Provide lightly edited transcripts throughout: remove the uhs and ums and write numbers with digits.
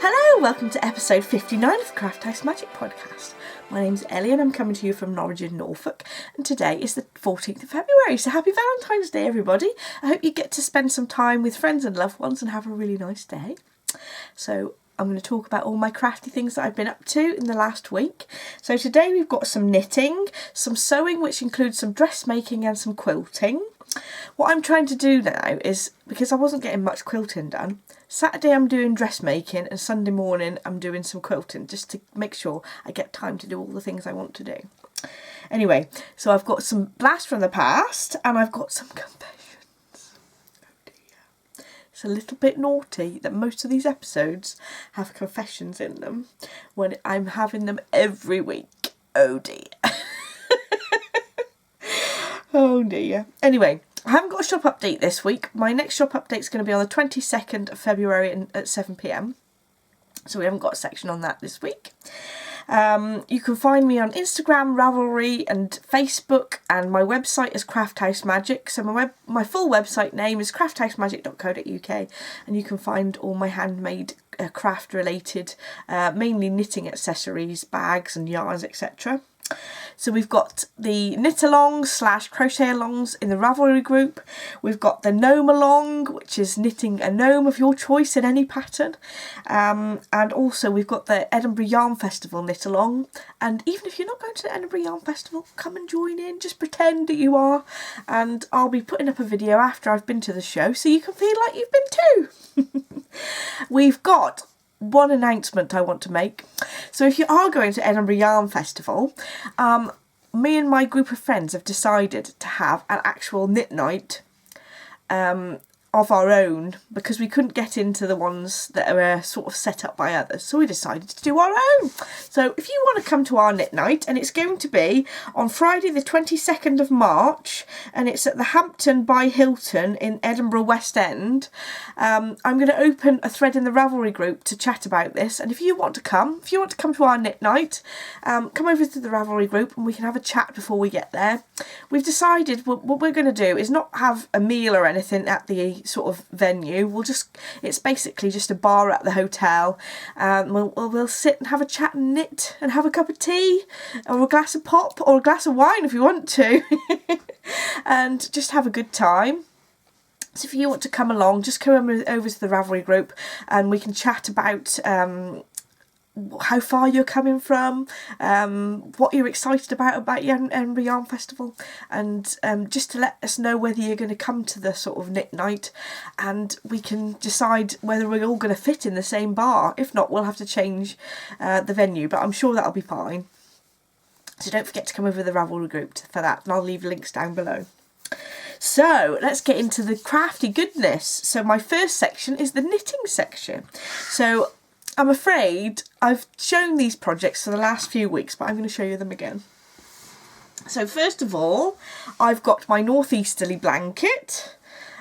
Hello, welcome to episode 59 of the Craft House Magic Podcast. My name's Ellie and I'm coming to you from Norwich in Norfolk, and today is the 14th of February, so happy Valentine's Day everybody. I hope you get to spend some time with friends and loved ones and have a really nice day. So I'm going to talk about all my crafty things that I've been up to in the last week. So today we've got some knitting, some sewing, which includes some dressmaking and some quilting. What I'm trying to do now is, because I wasn't getting much quilting done, Saturday I'm doing dressmaking and Sunday morning I'm doing some quilting, just to make sure I get time to do all the things I want to do. Anyway, so I've got some blast from the past and I've got some confessions. Oh dear. It's a little bit naughty that most of these episodes have confessions in them when I'm having them every week. Oh dear. Oh dear. Anyway, I haven't got a shop update this week. My next shop update is going to be on the 22nd of February at 7 p.m. So we haven't got a section on that this week. You can find me on Instagram, Ravelry and Facebook, and my website is Craft House Magic. So my full website name is crafthousemagik.co.uk, and you can find all my handmade craft related, mainly knitting accessories, bags and yarns, etc. So we've got the knit alongs / crochet alongs in the Ravelry group. We've got the gnome along, which is knitting a gnome of your choice in any pattern. And also we've got the Edinburgh Yarn Festival knit along. And even if you're not going to the Edinburgh Yarn Festival, come and join in. Just pretend that you are. And I'll be putting up a video after I've been to the show so you can feel like you've been too. We've got one announcement I want to make. So if you are going to Edinburgh Yarn Festival, me and my group of friends have decided to have an actual knit night of our own, because we couldn't get into the ones that are sort of set up by others, so we decided to do our own. So if you want to come to our knit night, and it's going to be on Friday the 22nd of March, and it's at the Hampton by Hilton in Edinburgh West End. I'm going to open a thread in the Ravelry group to chat about this, and if you want to come to our knit night, come over to the Ravelry group and we can have a chat before we get there. We've decided what we're going to do is not have a meal or anything at the sort of venue. It's basically just a bar at the hotel. We'll sit and have a chat and knit and have a cup of tea or a glass of pop or a glass of wine if you want to and just have a good time. So if you want to come along, just come over to the Ravelry group and we can chat about how far you're coming from, what you're excited about Edinburgh Yarn Festival, and just to let us know whether you're going to come to the sort of knit night, and we can decide whether we're all going to fit in the same bar. If not, we'll have to change the venue, but I'm sure that'll be fine. So don't forget to come over to the Ravelry group for that, and I'll leave links down below. So let's get into the crafty goodness. So my first section is the knitting section. So I'm afraid I've shown these projects for the last few weeks, but I'm going to show you them again. So first of all, I've got my Northeasterly blanket.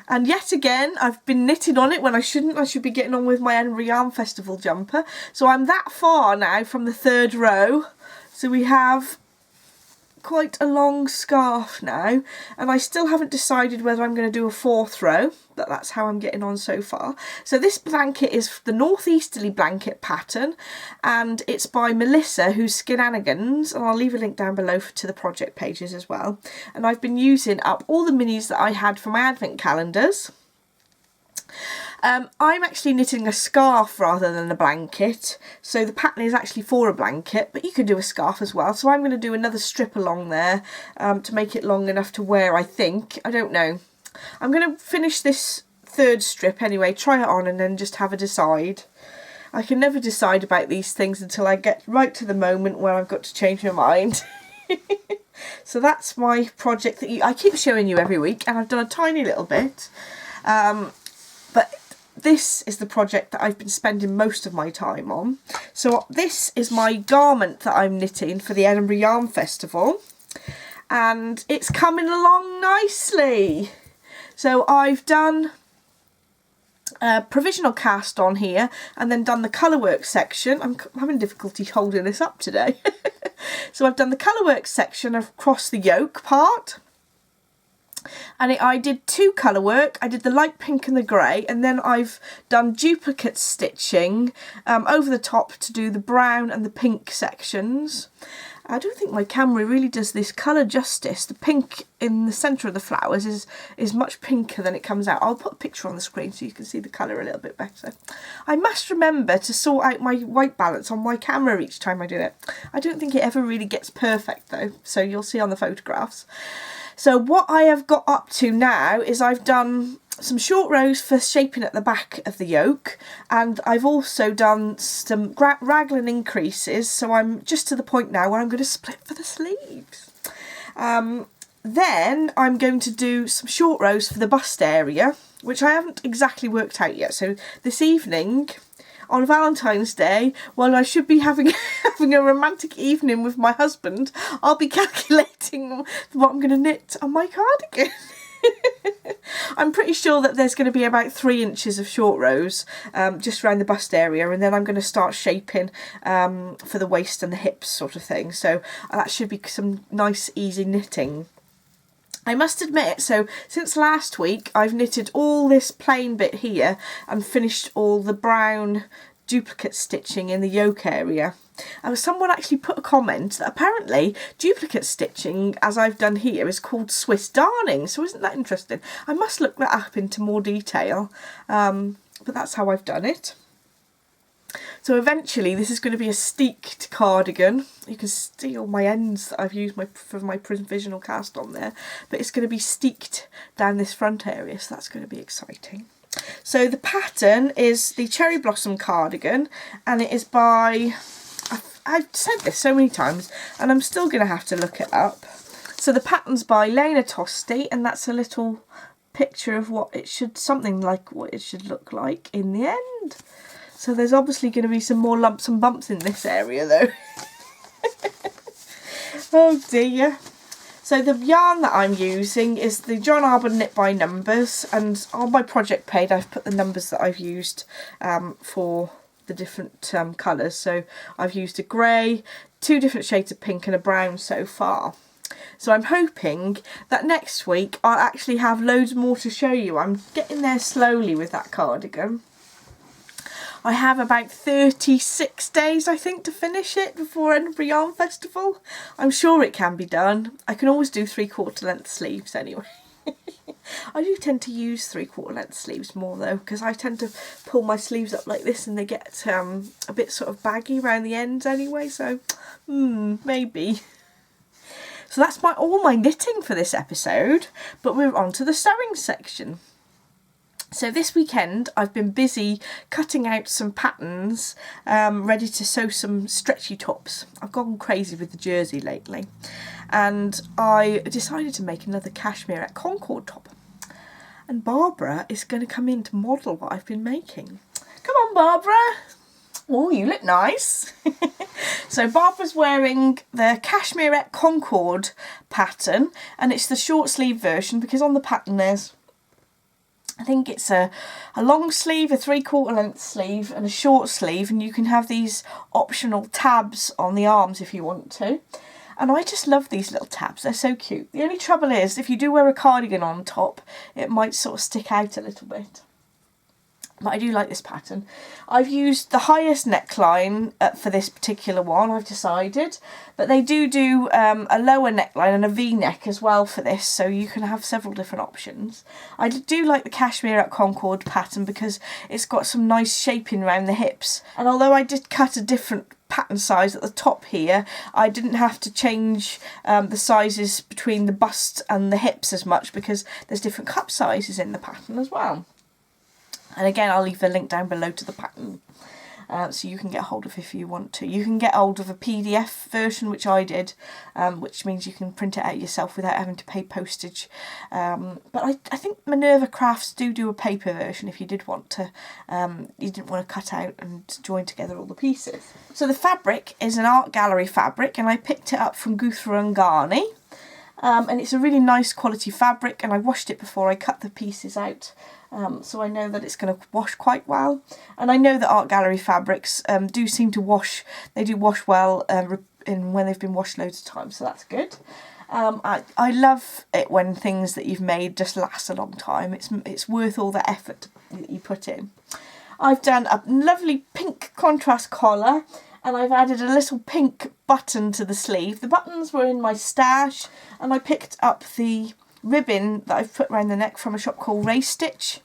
And yet again, I've been knitting on it when I shouldn't. I should be getting on with my Edinburgh Yarn Festival jumper. So I'm that far now from the third row. So we have quite a long scarf now, and I still haven't decided whether I'm going to do a fourth row, but that's how I'm getting on so far. So this blanket is the Northeasterly blanket pattern, and it's by Melissa, who's Skinanigans, and I'll leave a link down below to the project pages as well. And I've been using up all the minis that I had for my advent calendars. I'm actually knitting a scarf rather than a blanket, so the pattern is actually for a blanket, but you can do a scarf as well. So I'm going to do another strip along there to make it long enough to wear, I think. I don't know. I'm going to finish this third strip anyway, try it on and then just have a decide. I can never decide about these things until I get right to the moment where I've got to change my mind. So that's my project that I keep showing you every week, and I've done a tiny little bit. But this is the project that I've been spending most of my time on. So this is my garment that I'm knitting for the Edinburgh Yarn Festival, and it's coming along nicely. So I've done a provisional cast on here and then done the colourwork section. I'm having difficulty holding this up today. So I've done the colourwork section across the yoke part. And I did 2 colour work. I did the light pink and the grey, and then I've done duplicate stitching over the top to do the brown and the pink sections. I don't think my camera really does this colour justice. The pink in the centre of the flowers is much pinker than it comes out. I'll put a picture on the screen so you can see the colour a little bit better. I must remember to sort out my white balance on my camera each time I do it. I don't think it ever really gets perfect though, so you'll see on the photographs. So what I have got up to now is I've done some short rows for shaping at the back of the yoke, and I've also done some raglan increases, so I'm just to the point now where I'm going to split for the sleeves. Then I'm going to do some short rows for the bust area, which I haven't exactly worked out yet. So this evening, on Valentine's Day, while I should be having a romantic evening with my husband, I'll be calculating what I'm going to knit on my cardigan. I'm pretty sure that there's going to be about 3 inches of short rows just around the bust area, and then I'm going to start shaping for the waist and the hips sort of thing. So that should be some nice easy knitting. I must admit, so since last week I've knitted all this plain bit here and finished all the brown duplicate stitching in the yoke area. And someone actually put a comment that apparently duplicate stitching, as I've done here, is called Swiss darning. So isn't that interesting? I must look that up into more detail, but that's how I've done it. So eventually this is going to be a steeked cardigan. You can see all my ends that I've used for my provisional cast on there, but it's going to be steeked down this front area, so that's going to be exciting. So the pattern is the Cherry Blossom cardigan, and it is by, I've said this so many times and I'm still going to have to look it up. So the pattern's by Lena Tosti, and that's a little picture of what it should, something like what it should look like in the end. So there's obviously going to be some more lumps and bumps in this area though. Oh dear. So the yarn that I'm using is the John Arbon Knit by Numbers, and on my project page I've put the numbers that I've used for the different colours. So I've used a grey, 2 different shades of pink and a brown so far. So I'm hoping that next week I'll actually have loads more to show you. I'm getting there slowly with that cardigan. I have about 36 days, I think, to finish it before Edinburgh Yarn Festival. I'm sure it can be done. I can always do 3/4 length sleeves anyway. I do tend to use 3/4 length sleeves more though, because I tend to pull my sleeves up like this and they get a bit sort of baggy around the ends anyway, so maybe. So that's all my knitting for this episode, but we're on to the sewing section. So this weekend I've been busy cutting out some patterns, ready to sew some stretchy tops. I've gone crazy with the jersey lately, and I decided to make another Cashmerette Concorde top. And Barbara is going to come in to model what I've been making. Come on, Barbara! Oh, you look nice! So Barbara's wearing the Cashmerette Concorde pattern, and it's the short sleeve version, because on the pattern there's, I think it's a long sleeve, a 3/4 length sleeve and a short sleeve, and you can have these optional tabs on the arms if you want to. And I just love these little tabs, they're so cute. The only trouble is if you do wear a cardigan on top, it might sort of stick out a little bit. But I do like this pattern. I've used the highest neckline for this particular one, I've decided. But they do a lower neckline and a V-neck as well for this, so you can have several different options. I do like the Cashmerette Concorde pattern because it's got some nice shaping around the hips. And although I did cut a different pattern size at the top here, I didn't have to change the sizes between the bust and the hips as much, because there's different cup sizes in the pattern as well. And again, I'll leave the link down below to the pattern, so you can get hold of if you want to. You can get hold of a PDF version, which I did, which means you can print it out yourself without having to pay postage. But I think Minerva Crafts do a paper version if you did want to, you didn't want to cut out and join together all the pieces. So the fabric is an art gallery fabric, and I picked it up from Guthrie and Gharni. And it's a really nice quality fabric, and I washed it before I cut the pieces out, so I know that it's going to wash quite well. And I know that art gallery fabrics do seem to wash, they do wash well when they've been washed loads of times, so that's good. I love it when things that you've made just last a long time. It's worth all the effort that you put in. I've done a lovely pink contrast collar, and I've added a little pink button to the sleeve. The buttons were in my stash, and I picked up the ribbon that I've put around the neck from a shop called Ray Stitch.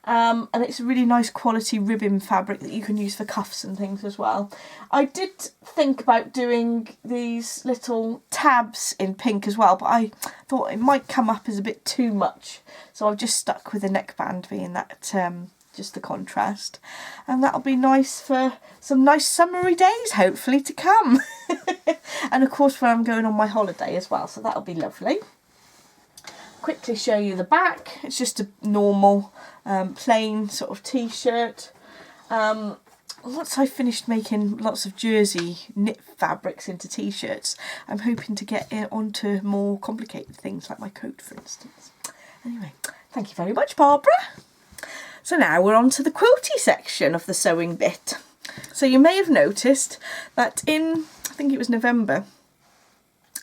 And it's a really nice quality ribbon fabric that you can use for cuffs and things as well. I did think about doing these little tabs in pink as well, but I thought it might come up as a bit too much, so I've just stuck with the neckband being that just the contrast, and that'll be nice for some nice summery days hopefully to come. And of course when I'm going on my holiday as well, so that'll be lovely. Quickly show you the back. It's just a normal plain sort of t-shirt. Once I've finished making lots of jersey knit fabrics into t-shirts, I'm hoping to get it onto more complicated things like my coat, for instance. Anyway, thank you very much, Barbara. So now we're on to the quilty section of the sewing bit. So you may have noticed that in, I think it was November,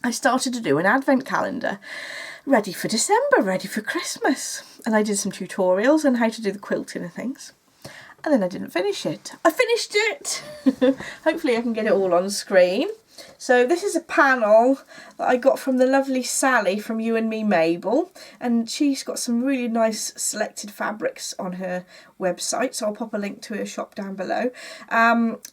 I started to do an advent calendar ready for December, ready for Christmas. And I did some tutorials on how to do the quilting and things. And then I didn't finish it. I finished it! Hopefully I can get it all on screen. So this is a panel that I got from the lovely Sally from You and Me Mabel, and she's got some really nice selected fabrics on her website, so I'll pop a link to her shop down below.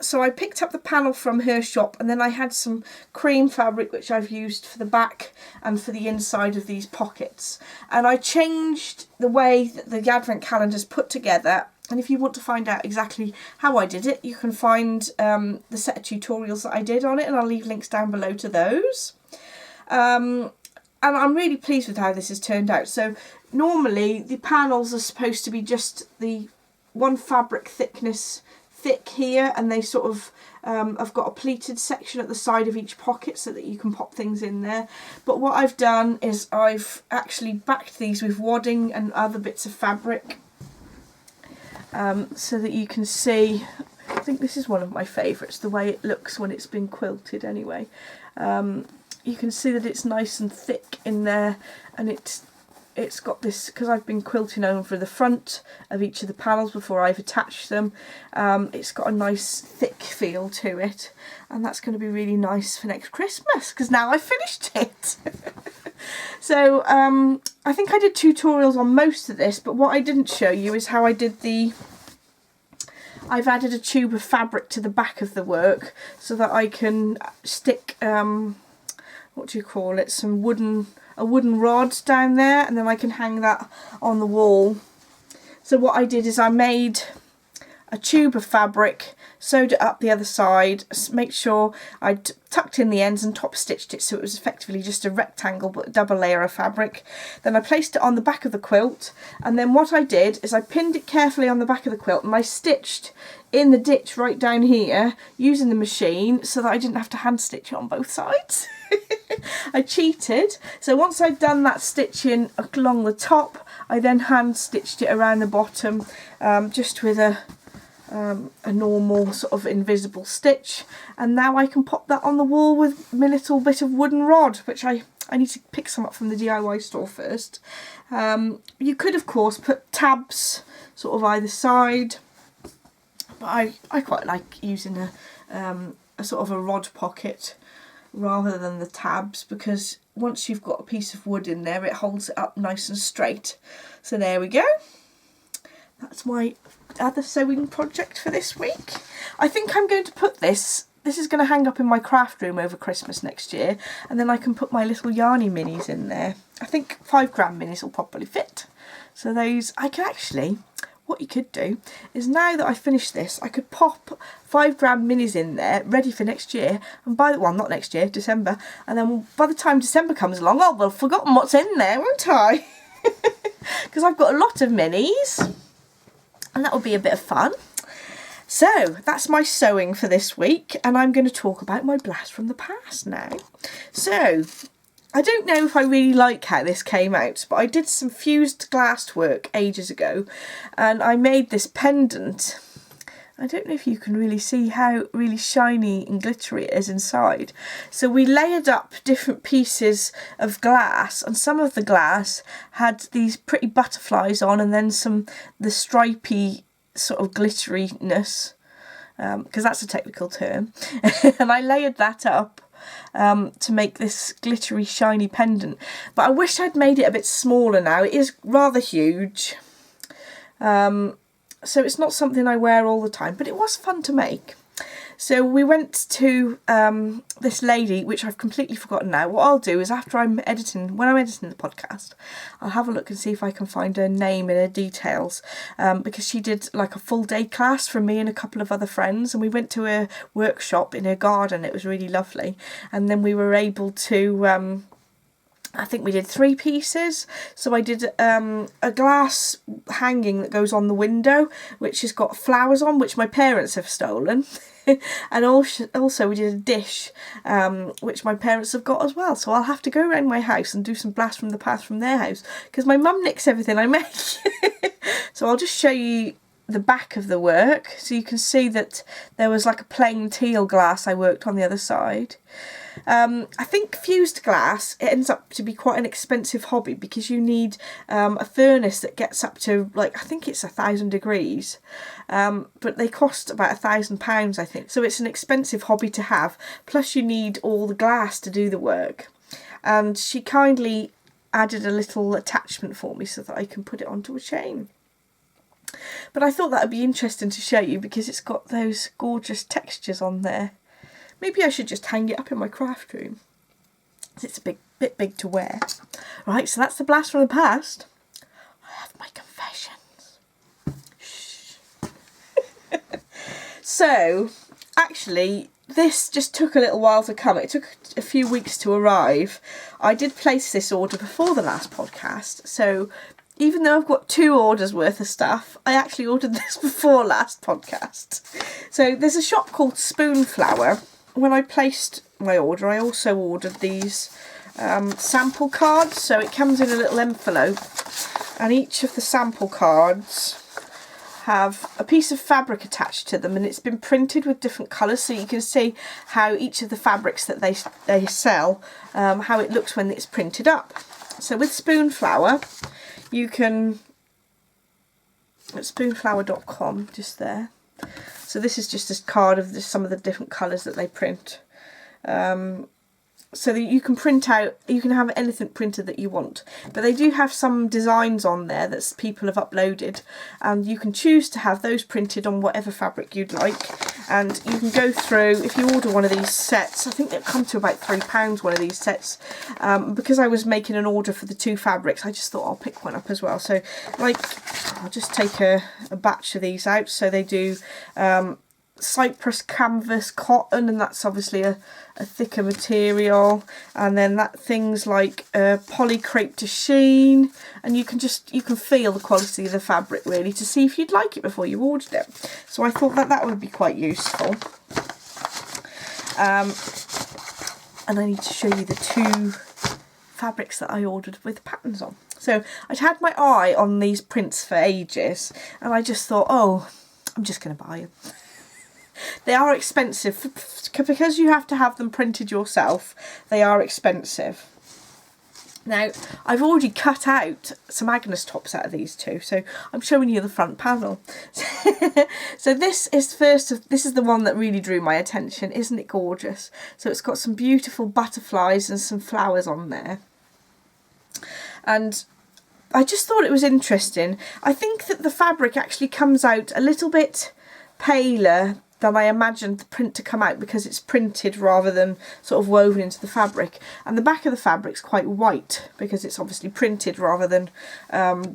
So I picked up the panel from her shop, and then I had some cream fabric which I've used for the back and for the inside of these pockets, and I changed the way that the advent calendar's put together. And if you want to find out exactly how I did it, you can find the set of tutorials that I did on it, and I'll leave links down below to those. And I'm really pleased with how this has turned out. So normally the panels are supposed to be just the one fabric thickness thick here, and they sort of I've got a pleated section at the side of each pocket so that you can pop things in there. But what I've done is I've actually backed these with wadding and other bits of fabric. So that you can see, I think this is one of my favourites, the way it looks when it's been quilted anyway. You can see that it's nice and thick in there, and it's got this, because I've been quilting over the front of each of the panels before I've attached them, it's got a nice thick feel to it, and that's going to be really nice for next Christmas, because now I've finished it. So I think I did tutorials on most of this, but what I didn't show you is how I did I've added a tube of fabric to the back of the work so that I can stick, what do you call it, a wooden rod down there, and then I can hang that on the wall. So what I did is I made a tube of fabric, sewed it up the other side, make sure I'd tucked in the ends and top stitched it so it was effectively just a rectangle but a double layer of fabric. Then I placed it on the back of the quilt, and then what I did is I pinned it carefully on the back of the quilt, and I stitched in the ditch right down here using the machine so that I didn't have to hand stitch it on both sides. I cheated. So once I'd done that stitching along the top, I then hand stitched it around the bottom, just with a normal sort of invisible stitch, and now I can pop that on the wall with my little bit of wooden rod, which I need to pick some up from the DIY store first. You could of course put tabs sort of either side, but I quite like using a sort of a rod pocket rather than the tabs, because once you've got a piece of wood in there it holds it up nice and straight. So there we go. That's my other sewing project for this week. I think I'm going to put this is going to hang up in my craft room over Christmas next year, and then I can put my little Gharni minis in there. I think 5-gram minis will probably fit. So those, I can actually, what you could do is, now that I've finished this, I could pop 5-gram minis in there ready for next year, and not next year, December, and then by the time December comes along, I'll have forgotten what's in there, won't I? Because I've got a lot of minis, and that will be a bit of fun. So that's my sewing for this week, and I'm going to talk about my blast from the past now. So I don't know if I really like how this came out, but I did some fused glass work ages ago, and I made this pendant I don't know if you can really see how really shiny and glittery it is inside. So we layered up different pieces of glass, and some of the glass had these pretty butterflies on, and then the stripy sort of glitteriness, because that's a technical term. And I layered that up to make this glittery shiny pendant. But I wish I'd made it a bit smaller now. It is rather huge. So it's not something I wear all the time, but it was fun to make. So we went to this lady, which I've completely forgotten now. What I'll do is when I'm editing the podcast, I'll have a look and see if I can find her name and her details, because she did like a full day class for me and a couple of other friends, and we went to a workshop in her garden. It was really lovely, and then we were able to I think we did 3 pieces. So I did a glass hanging that goes on the window, which has got flowers on, which my parents have stolen. And also we did a dish, which my parents have got as well. So I'll have to go around my house and do some blast from the past from their house, because my mum nicks everything I make. So I'll just show you the back of the work, so you can see that there was like a plain teal glass I worked on the other side. I think fused glass, it ends up to be quite an expensive hobby, because you need a furnace that gets up to, like, I think it's 1,000 degrees, but they cost about £1,000, I think. So it's an expensive hobby to have, plus you need all the glass to do the work. And she kindly added a little attachment for me so that I can put it onto a chain. But I thought that would be interesting to show you, because it's got those gorgeous textures on there. Maybe I should just hang it up in my craft room. It's a bit big to wear. Right, so that's the blast from the past. I have my confessions. Shh. So, actually, this just took a little while to come. It took a few weeks to arrive. I did place this order before the last podcast, so even though I've got 2 orders worth of stuff, I actually ordered this before last podcast. So there's a shop called Spoonflower. When I placed my order, I also ordered these sample cards. So it comes in a little envelope, and each of the sample cards have a piece of fabric attached to them, and it's been printed with different colours, so you can see how each of the fabrics that they sell, how it looks when it's printed up. So with Spoonflower, you can, at spoonflower.com, just there. So this is just a card of some of the different colours that they print. So that you can print out, you can have anything printed that you want. But they do have some designs on there that people have uploaded, and you can choose to have those printed on whatever fabric you'd like. And you can go through, if you order one of these sets, I think they'll come to about £3, one of these sets. Because I was making an order for the 2 fabrics, I just thought I'll pick one up as well. So, like, I'll just take a batch of these out. So they do cypress, canvas, cotton, and that's obviously a thicker material, and then that things like poly crepe to sheen, and you can feel the quality of the fabric really to see if you'd like it before you ordered it. So I thought that would be quite useful. And I need to show you the 2 fabrics that I ordered with patterns on. So I'd had my eye on these prints for ages, and I just thought, oh, I'm just going to buy them. They are expensive, because you have to have them printed yourself. They are expensive. Now, I've already cut out some Agnes tops out of these 2, so I'm showing you the front panel. So this is the one that really drew my attention. Isn't it gorgeous? So it's got some beautiful butterflies and some flowers on there. And I just thought it was interesting. I think that the fabric actually comes out a little bit paler than I imagined the print to come out, because it's printed rather than sort of woven into the fabric. And the back of the fabric's quite white, because it's obviously printed rather than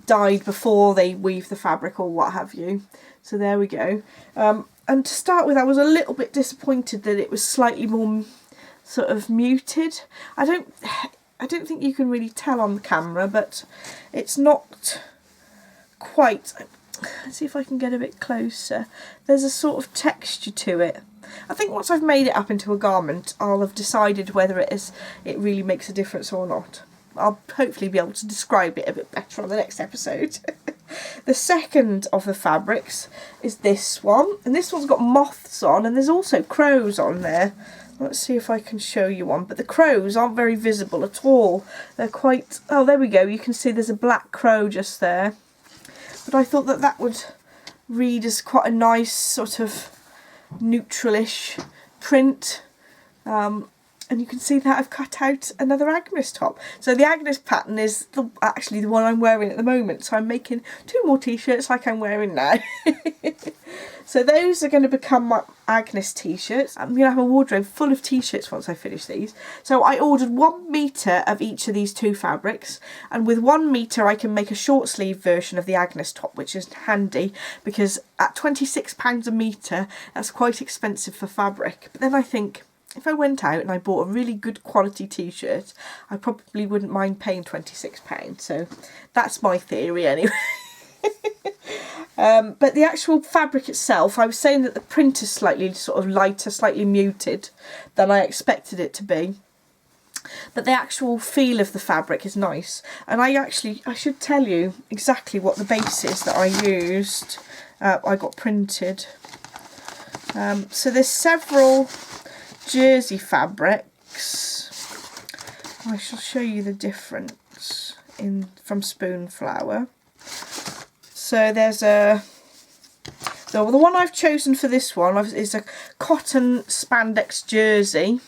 dyed before they weave the fabric or what have you. So there we go. And to start with, I was a little bit disappointed that it was slightly more sort of muted. I don't think you can really tell on the camera, but it's not quite. Let's see if I can get a bit closer. There's a sort of texture to it. I think once I've made it up into a garment, I'll have decided whether it really makes a difference or not. I'll hopefully be able to describe it a bit better on the next episode. The second of the fabrics is this one, and this one's got moths on, and there's also crows on there. Let's see if I can show you one, but the crows aren't very visible at all. They're quite, oh there we go, you can see there's a black crow just there. But I thought that that would read as quite a nice sort of neutralish print. And you can see that I've cut out another Agnes top. So the Agnes pattern is actually the one I'm wearing at the moment. So I'm making 2 more t-shirts like I'm wearing now. So those are going to become my Agnes t-shirts. I'm going to have a wardrobe full of t-shirts once I finish these. So I ordered 1 metre of each of these 2 fabrics. And with 1 metre I can make a short sleeve version of the Agnes top, which is handy because at £26 a metre, that's quite expensive for fabric. But then I think, if I went out and I bought a really good quality t-shirt, I probably wouldn't mind paying £26. So that's my theory anyway. But the actual fabric itself, I was saying that the print is slightly sort of lighter, slightly muted than I expected it to be. But the actual feel of the fabric is nice. And I should tell you exactly what the base is that I used. I got printed. So there's several jersey fabrics. I shall show you the difference from Spoonflower. So there's the one I've chosen for this one is a cotton spandex jersey,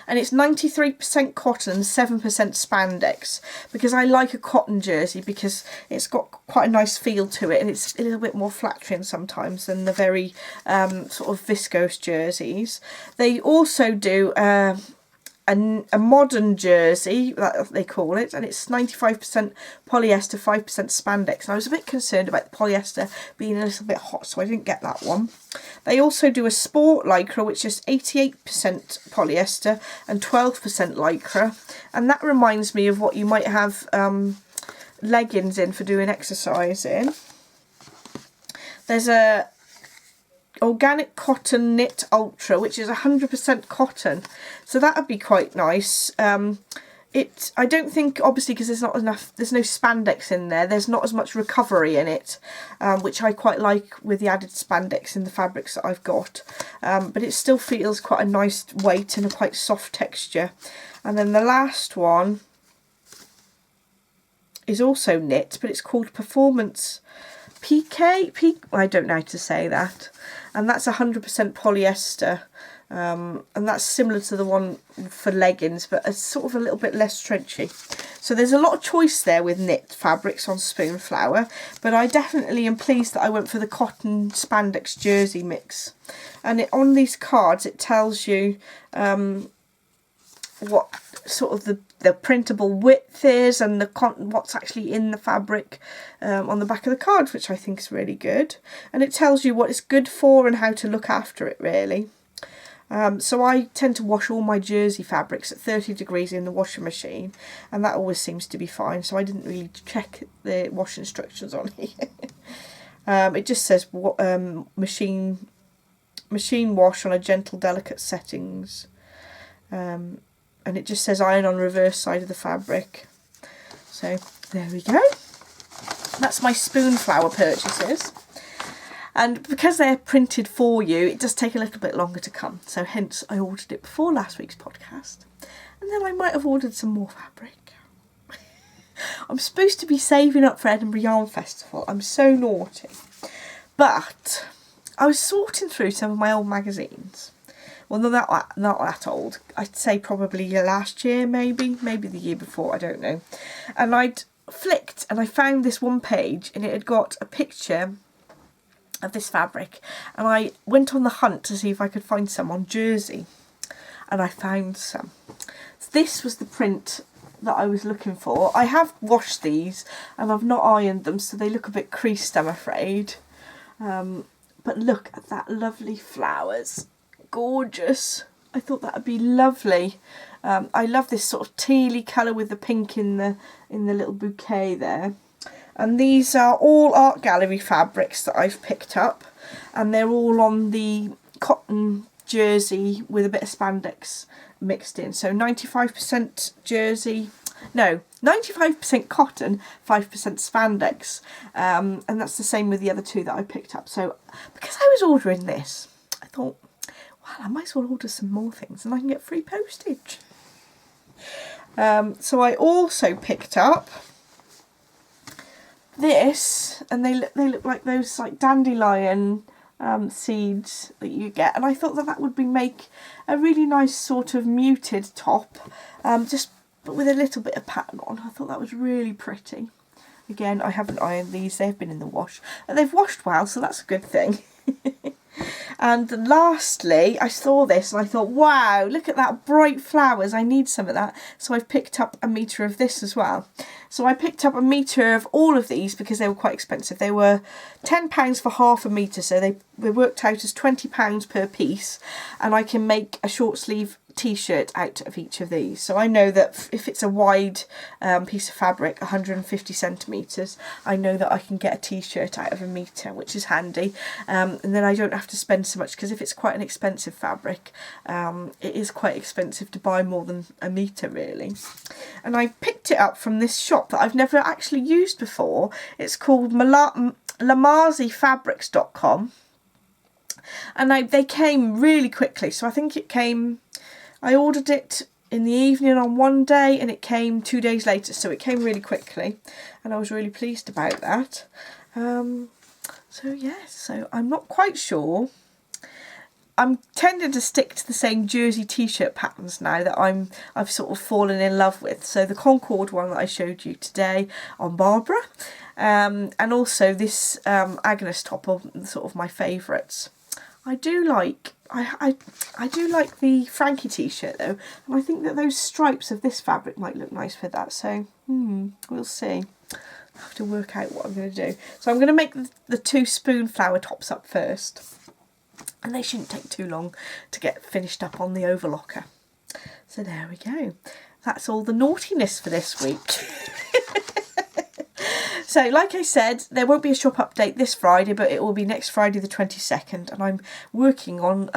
and it's 93% cotton and 7% spandex, because I like a cotton jersey because it's got quite a nice feel to it, and it's a little bit more flattering sometimes than the very sort of viscose jerseys. They also do a modern jersey, that they call it, and it's 95% polyester, 5% spandex. And I was a bit concerned about the polyester being a little bit hot, so I didn't get that one. They also do a sport lycra, which is 88% polyester and 12% lycra, and that reminds me of what you might have leggings in for doing exercise in. There's a organic cotton knit ultra, which is 100% cotton, so that would be quite nice. I don't think, obviously, because there's no spandex in there, there's not as much recovery in it, which I quite like with the added spandex in the fabrics that I've got, but it still feels quite a nice weight and a quite soft texture. And then the last one is also knit, but it's called Performance PK, I don't know how to say that, and that's 100% polyester, and that's similar to the one for leggings, but it's sort of a little bit less trenchy. So there's a lot of choice there with knit fabrics on Spoonflower, but I definitely am pleased that I went for the cotton spandex jersey mix. And on these cards it tells you what sort of the printable width is, and what's actually in the fabric on the back of the cards, which I think is really good. And it tells you what it's good for and how to look after it, really. So I tend to wash all my jersey fabrics at 30 degrees in the washing machine, and that always seems to be fine, so I didn't really check the wash instructions on here. It just says machine wash on a gentle, delicate settings. And it just says iron on reverse side of the fabric. So there we go. That's my Spoonflower purchases. And because they're printed for you, it does take a little bit longer to come. So hence I ordered it before last week's podcast. And then I might have ordered some more fabric. I'm supposed to be saving up for Edinburgh Yarn Festival. I'm so naughty. But I was sorting through some of my old magazines. Well, not that old. I'd say probably last year, maybe the year before, I don't know. And I'd flicked and I found this one page, and it had got a picture of this fabric. And I went on the hunt to see if I could find some on jersey. And I found some. So this was the print that I was looking for. I have washed these and I've not ironed them, so they look a bit creased, I'm afraid. But look at that lovely flowers. Gorgeous. I thought that would be lovely. I love this sort of tealy colour with the pink in the little bouquet there. And these are all art gallery fabrics that I've picked up, and they're all on the cotton jersey with a bit of spandex mixed in. So 95% jersey, no, 95% cotton, 5% spandex. And that's the same with the other two that I picked up. So because I was ordering this, I thought, well, I might as well order some more things and I can get free postage. So I also picked up this, and they look like those like dandelion seeds that you get, and I thought that would make a really nice sort of muted top, just but with a little bit of pattern on. I thought that was really pretty. Again, I haven't ironed these, they've been in the wash, and they've washed well, so that's a good thing. And lastly, I saw this and I thought, wow, look at that bright flowers, I need some of that. So I've picked up a metre of this as well. So I picked up a metre of all of these because they were quite expensive. They were £10 for half a metre, so they worked out as £20 per piece. And I can make a short sleeve t-shirt out of each of these. So I know that if it's a wide piece of fabric, 150 centimetres, I know that I can get a t-shirt out of a metre, which is handy. And then I don't have to spend so much, because if it's quite an expensive fabric, it is quite expensive to buy more than a metre really. And I picked it up from this shop that I've never actually used before. It's called LamaziFabrics.com, and they came really quickly. So I think it came, I ordered it in the evening on one day and it came 2 days later, so it came really quickly and I was really pleased about that. So yes, so I'm not quite sure. I'm tending to stick to the same jersey t-shirt patterns now that I've sort of fallen in love with. So the Concorde one that I showed you today on Barbara, and also this Agnes top are sort of my favourites. I do like the Frankie t-shirt though, and I think that those stripes of this fabric might look nice with that. So we'll see. I have to work out what I'm going to do. So I'm going to make the two Spoonflower tops up first, and they shouldn't take too long to get finished up on the overlocker. So there we go. That's all the naughtiness for this week. So like I said, there won't be a shop update this Friday, but it will be next Friday the 22nd, and I'm working on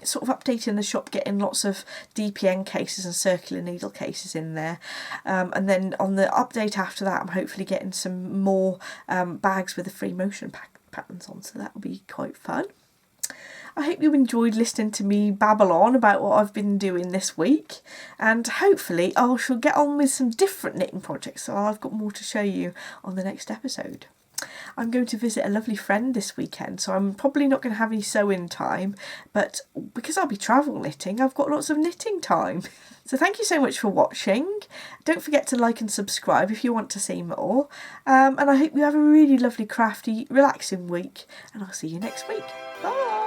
sort of updating the shop, getting lots of DPN cases and circular needle cases in there, and then on the update after that I'm hopefully getting some more bags with the free motion patterns on, so that will be quite fun. I hope you enjoyed listening to me babble on about what I've been doing this week, and hopefully I shall get on with some different knitting projects, so I've got more to show you on the next episode. I'm going to visit a lovely friend this weekend, so I'm probably not going to have any sewing time, but because I'll be travel knitting, I've got lots of knitting time. So thank you so much for watching. Don't forget to like and subscribe if you want to see more, and I hope you have a really lovely, crafty, relaxing week, and I'll see you next week. Bye!